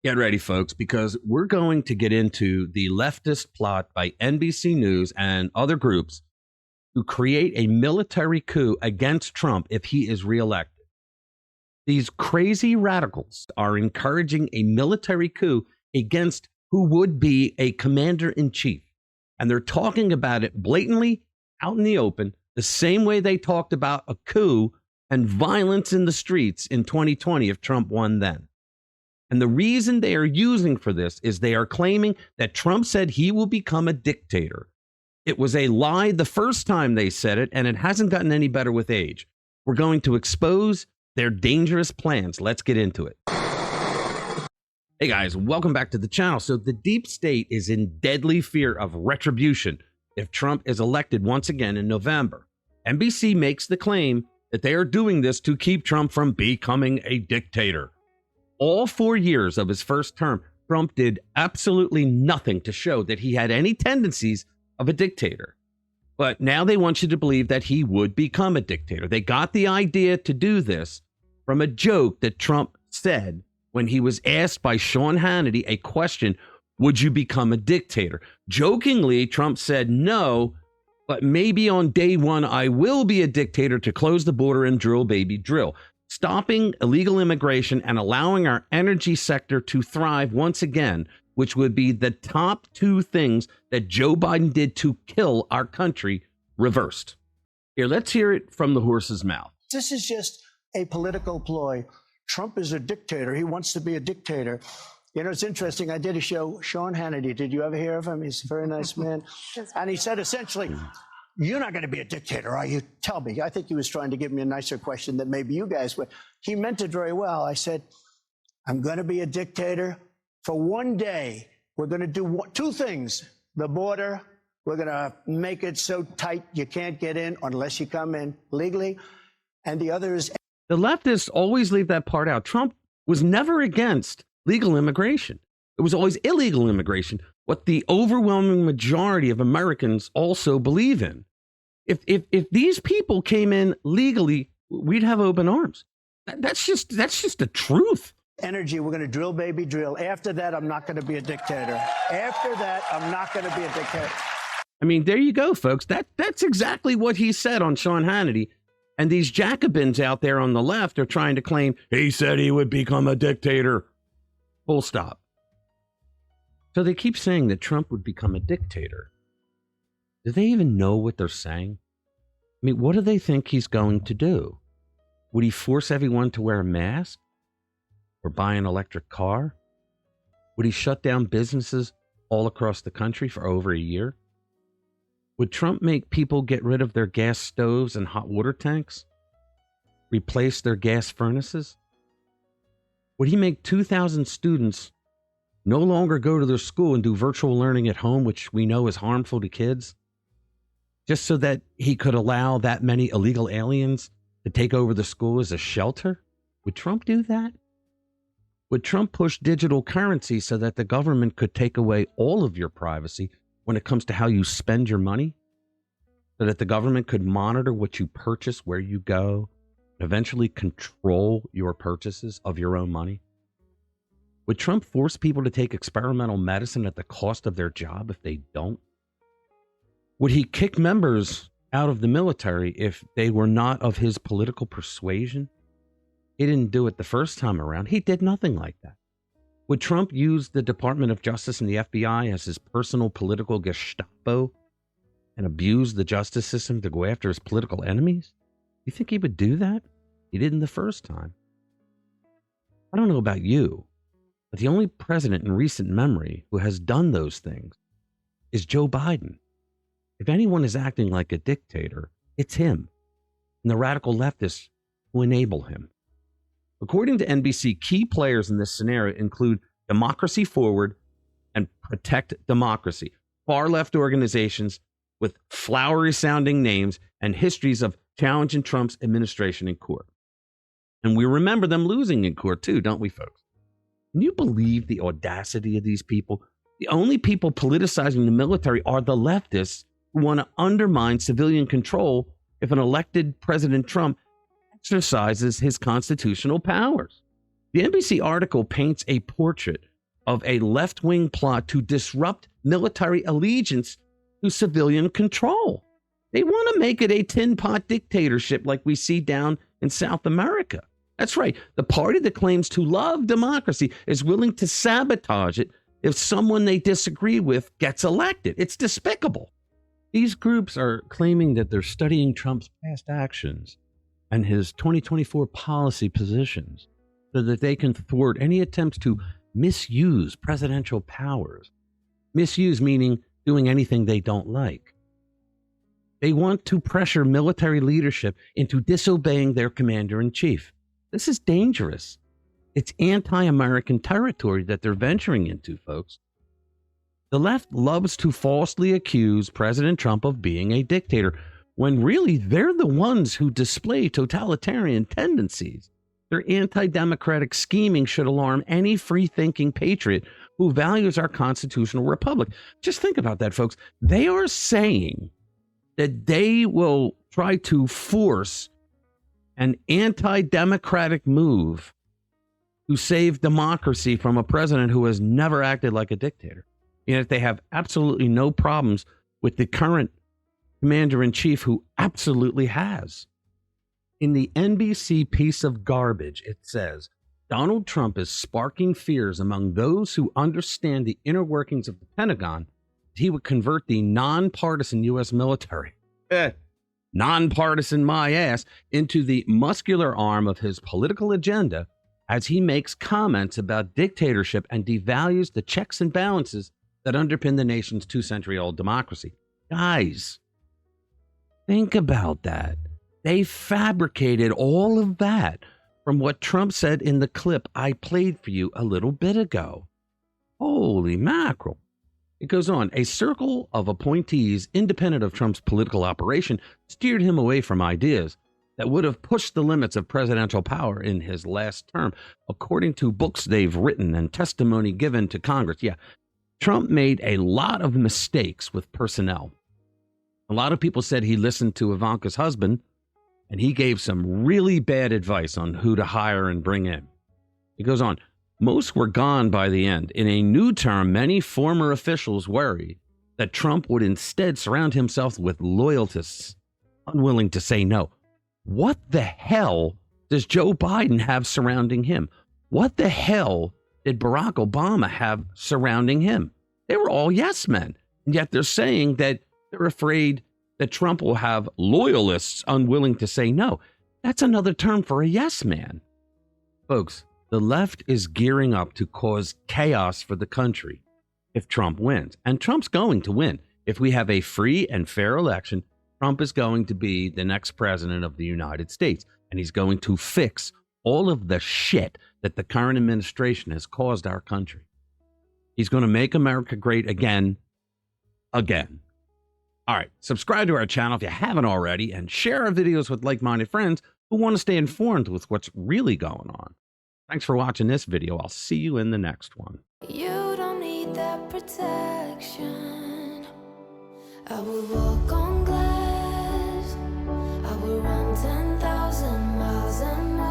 Get ready, folks, because we're going to get into the leftist plot by NBC News and other groups to create a military coup against Trump if he is reelected. These crazy radicals are encouraging a military coup against who would be a commander-in-chief. And they're talking about it blatantly out in the open, the same way they talked about a coup and violence in the streets in 2020 if Trump won then. And the reason they are using for this is they are claiming that Trump said he will become a dictator. It was a lie the first time they said it, and it hasn't gotten any better with age. We're going to expose their dangerous plans. Let's get into it. Hey guys, welcome back to the channel. So the deep state is in deadly fear of retribution if Trump is elected once again in November. NBC makes the claim that they are doing this to keep Trump from becoming a dictator. All 4 years of his first term, Trump did absolutely nothing to show that he had any tendencies of a dictator. But now they want you to believe that he would become a dictator. They got the idea to do this from a joke that Trump said when he was asked by Sean Hannity a question, would you become a dictator? Jokingly, Trump said no, but maybe on day one, I will be a dictator to close the border and drill, baby, drill. Stopping illegal immigration and allowing our energy sector to thrive once again, which would be the top two things that Joe Biden did to kill our country, reversed. Here, let's hear it from the horse's mouth. This is just a political ploy. Trump is a dictator. He wants to be a dictator. You know, it's interesting. I did a show, Sean Hannity. Did you ever hear of him? He's a very nice man. And he said essentially, you're not going to be a dictator, are you? Tell me. I think he was trying to give me a nicer question than maybe you guys would. He meant it very well. I said, I'm going to be a dictator for one day. We're going to do two things. The border, we're going to make it so tight you can't get in unless you come in legally. And the other is... The leftists always leave that part out. Trump was never against legal immigration. It was always illegal immigration, what the overwhelming majority of Americans also believe in. If these people came in legally, we'd have open arms. That's just the truth. Energy, we're going to drill, baby, drill. After that, I'm not going to be a dictator. After that, I'm not going to be a dictator. I mean, there you go, folks. That's exactly what he said on Sean Hannity. And these Jacobins out there on the left are trying to claim he said he would become a dictator. Full stop. So they keep saying that Trump would become a dictator. Do they even know what they're saying? I mean, what do they think he's going to do? Would he force everyone to wear a mask? Or buy an electric car? Would he shut down businesses all across the country for over a year? Would Trump make people get rid of their gas stoves and hot water tanks? Replace their gas furnaces? Would he make 2,000 students no longer go to their school and do virtual learning at home, which we know is harmful to kids, just so that he could allow that many illegal aliens to take over the school as a shelter? Would Trump do that? Would Trump push digital currency so that the government could take away all of your privacy when it comes to how you spend your money? So that the government could monitor what you purchase, where you go, and eventually control your purchases of your own money? Would Trump force people to take experimental medicine at the cost of their job if they don't? Would he kick members out of the military if they were not of his political persuasion? He didn't do it the first time around. He did nothing like that. Would Trump use the Department of Justice and the FBI as his personal political Gestapo and abuse the justice system to go after his political enemies? You think he would do that? He didn't the first time. I don't know about you, but the only president in recent memory who has done those things is Joe Biden. If anyone is acting like a dictator, it's him and the radical leftists who enable him. According to NBC, key players in this scenario include Democracy Forward and Protect Democracy, far-left organizations with flowery-sounding names and histories of challenging Trump's administration in court. And we remember them losing in court too, don't we, folks? Can you believe the audacity of these people? The only people politicizing the military are the leftists who want to undermine civilian control if an elected President Trump exercises his constitutional powers. The NBC article paints a portrait of a left-wing plot to disrupt military allegiance to civilian control. They want to make it a tin pot dictatorship like we see down in South America. That's right. The party that claims to love democracy is willing to sabotage it if someone they disagree with gets elected. It's despicable. These groups are claiming that they're studying Trump's past actions and his 2024 policy positions so that they can thwart any attempts to misuse presidential powers. Misuse meaning doing anything they don't like. They want to pressure military leadership into disobeying their commander-in-chief. This is dangerous. It's anti-American territory that they're venturing into, folks. The left loves to falsely accuse President Trump of being a dictator, when really they're the ones who display totalitarian tendencies. Their anti-democratic scheming should alarm any free-thinking patriot who values our constitutional republic. Just think about that, folks. They are saying that they will try to force an anti-democratic move to save democracy from a president who has never acted like a dictator. Yet they have absolutely no problems with the current commander-in-chief who absolutely has. In the NBC piece of garbage, it says, Donald Trump is sparking fears among those who understand the inner workings of the Pentagon. He would convert the nonpartisan U.S. military, nonpartisan my ass, into the muscular arm of his political agenda as he makes comments about dictatorship and devalues the checks and balances that underpin the nation's 2-century-old democracy. Guys, think about that. They fabricated all of that from what Trump said in the clip I played for you a little bit ago. Holy mackerel. It goes on. A circle of appointees independent of Trump's political operation steered him away from ideas that would have pushed the limits of presidential power in his last term, according to books they've written and testimony given to Congress. Yeah, Trump made a lot of mistakes with personnel. A lot of people said he listened to Ivanka's husband, and he gave some really bad advice on who to hire and bring in. It goes on. Most were gone by the end. In a new term, many former officials worried that Trump would instead surround himself with loyalists unwilling to say no. What the hell does Joe Biden have surrounding him? What the hell did Barack Obama have surrounding him? They were all yes men. And yet they're saying that they're afraid that Trump will have loyalists unwilling to say no. That's another term for a yes man. Folks, the left is gearing up to cause chaos for the country if Trump wins. And Trump's going to win. If we have a free and fair election, Trump is going to be the next president of the United States. And he's going to fix all of the shit that the current administration has caused our country. He's going to make America great again. All right, subscribe to our channel if you haven't already, and share our videos with like-minded friends who want to stay informed with what's really going on. Thanks for watching this video. I'll see you in the next one. You don't need that protection. I will walk on glass. I will run 10,000 miles and miles.